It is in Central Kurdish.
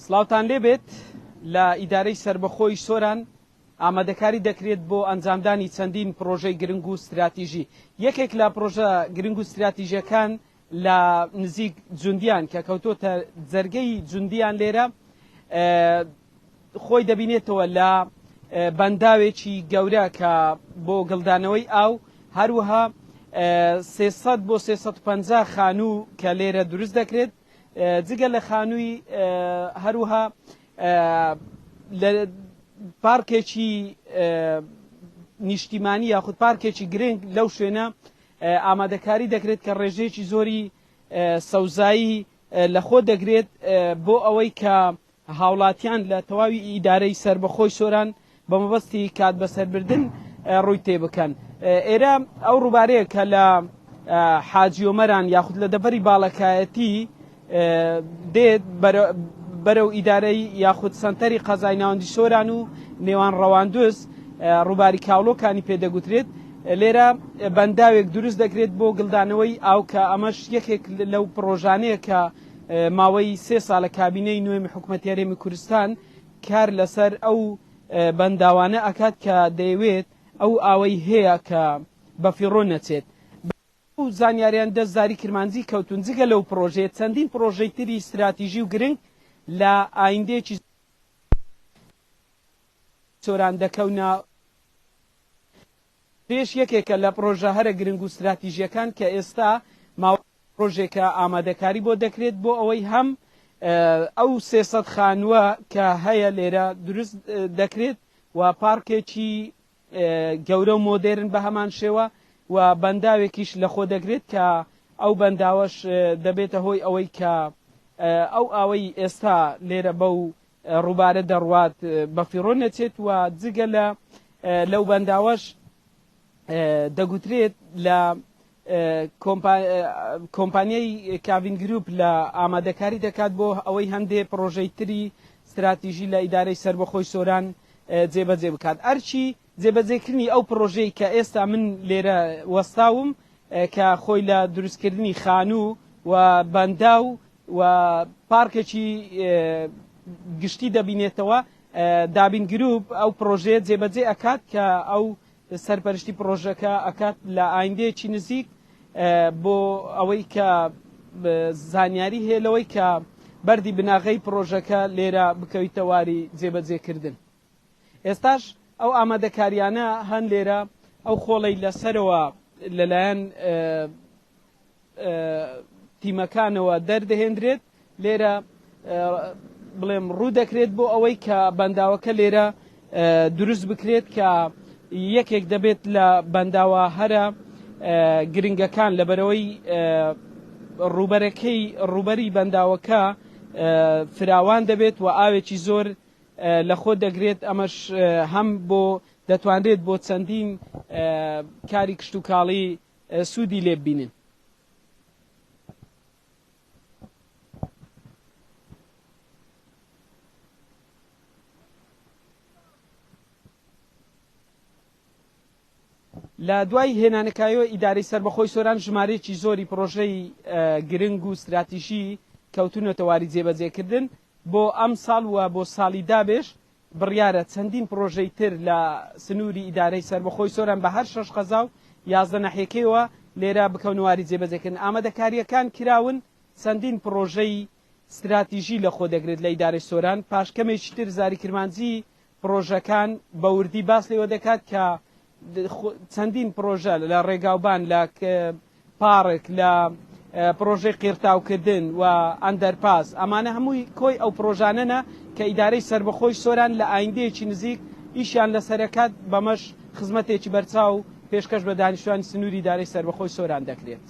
سلااوتان لێبێت لە ئیدارەی سربەخۆی سۆران ئامادەکاری دەکرێت بۆ ئەنجامدانی چەندین پرۆژەی گرنگ و استراتیژی. یەکێک لە پرۆژە گرنگ و استراتیژیەکان لە نزیک جوندیان کە کەوتۆتە جەرگەی جوندیان لێرە خۆی دەبینێتەوە لە بەنداوێکی گەورە کە بۆ گڵدانەوەی ئاو هەروەها 300 بۆ 350 خانوو کە لێرە دروست دەکرێت جگە لە خانووی هەروها لە پارکێکی نیشتیمانی یاخود پارکێکی گرنگ لەو شوێنە ئامادەکاری دەکرێت کە ڕێژەیەکی زۆری سەوزایی لەخۆ دەگرێت بۆ ئەوەی کە هاوڵاتیان لە تەواوی ئیدارەی سربەخۆی سۆران بە مەبەستی کات بەسەربردن ڕووی تێ بکەن. ئێرە ئەو ڕووبارەیە کە لە حاجیۆمەران یاخود لە دەبەری باڵەکایەتی دێت بەرەو ئیدارەی یاخود سنتەری قەزای ناوەندی سۆران و نێوان ڕەواندوست ڕووباری کاولۆکانی پێدەگوترێت. لێرە بەنداوێک دروست دەکرێت بۆ گڵدانەوەی ئاو کە ئەمەش یەکێک لەو پرۆژانەیە کە ماوەی 3 ساڵە کابینەی نوێمی حکومەتی هەرێمی کوردستان کار لەسەر ئەو بەنداوانە ئەکات کە دەیەوێت ئەو ئاوەی هەیە کە بەفیڕۆ نەچێت. و زانیاریان دەستداری کرمانجی کەوتون جگە لەو پرۆژەیە چەندین پرۆژەی تری استراتیژی و گرنگ لە ئایندەیەکی سۆران دەکەونە پێش یەکێکە لە پرۆژە هەرە گرنگ و استراتیژیەکان کە ئێستا ماوەی پرۆژێکە ئامادەکاری بۆ دەکرێت بۆ ئەوەی هەم ئەو 300 خانووە کە هەیە لێرە دروست دەکرێت و پارکێکی گەورە و مۆدێرن بە هەمان شێوە و بەنداوێکیش لەخۆ دەگرێت کە ئەو بەنداوەش دەبێتە هۆی ئەوەی کە ئەو ئاوەی ئێستا لێرە بەو ڕووبارە دەڕوات بەفیڕۆ نەچێت و جگە لەو بەنداوەش دەگوترێت لە کۆمپانیای کاڤین گروپ لە ئامادەکاری دەکات بۆ ئەوەی هەندێک پرۆژەی تری استراتیژی لە ئیدارەی سربەخۆی سۆران جێبەجێ بکات. ئەرچی جێبەجێکردنی ئەو پرۆژەی کە ئێستا من لێرە وەستاوم کە خۆی لە دروستکردنی خانوو و بەنداو و پارکێکی گشتی دەبینێتەوە دابین گروپ ئەو پرۆژەیە جێبەجێ ئەکات کە ئەو سەرپەرشتی پرۆژەکە ئەکات لە ئایندەیەکی نزیک بۆ ئەوەی کە زانیاری هەیە لەوەی کە بەردی بناغەی پرۆژەکە لێرە بکەویتە واری جێبەجێکردن. ئێستاش ئەو ئامادەکاریانە هەن لێرە ئەو خۆڵەی لەسەرەوە لەلایەن تیمەکانەوە دەردەهێنرێت لێرە بڵێم ڕوو دەکرێت بۆ ئەوەی کە بەنداوەکە لێرە دروست بکرێت کە یەکێک دەبێت لە بەنداوە هەرە گرنگەکان لەبەرەوەی ڕووبەرەکەی ڕووبەری بەنداوەکە فراوان دەبێت و ئاوێکی زۆر لەخۆ دەگرێت. ئەمەش هەم بۆ دەتوانرێت بۆ چەندین کاری کشت و کاڵی سوودی لێ ببینن. لە دوای هێنانەکایەوە ئیدارەی سربەخۆی سۆران ژمارەیەکی زۆری پرۆژەی گرنگ و استراتیژی کەوتونەتە واری جێبەجێکردن بۆ ئەم ساڵ و بۆ ساڵی دابێش بڕیارە چەندین پرۆژەی تر لە سنووری ئیدارەی سربەخۆی سۆران بە هەر 6 قەزا و 11 ناحیەکەیەوە لێرە بکەون واری جێبەجێکردن. ئامادەکاریەکان کراون چەندین پرۆژەی استراتیژی لەخۆ دەگرێت لە ئیدارەی سۆران. پاشکەمێکی تر زاری کرمانجی پرۆژەکان بە وردی باس لێوە دەکات کە چەندین پرۆژە لە ڕێگاوبان لە پارک لە پرۆژەی قیرتاوکردن و ئەندەرپاس ئەمانە هەمووی کۆی ئەو پرۆژانەنە کە ئیدارەی سربەخۆی سۆران لە ئایندەیەکی نزیک ئیشیان لەسەرەکات بەمەش خزمەتێکی بەرچاو پێشکەش بە دانیشتوانی سنووری ئیدارەی سربەخۆی سۆران دەکرێت.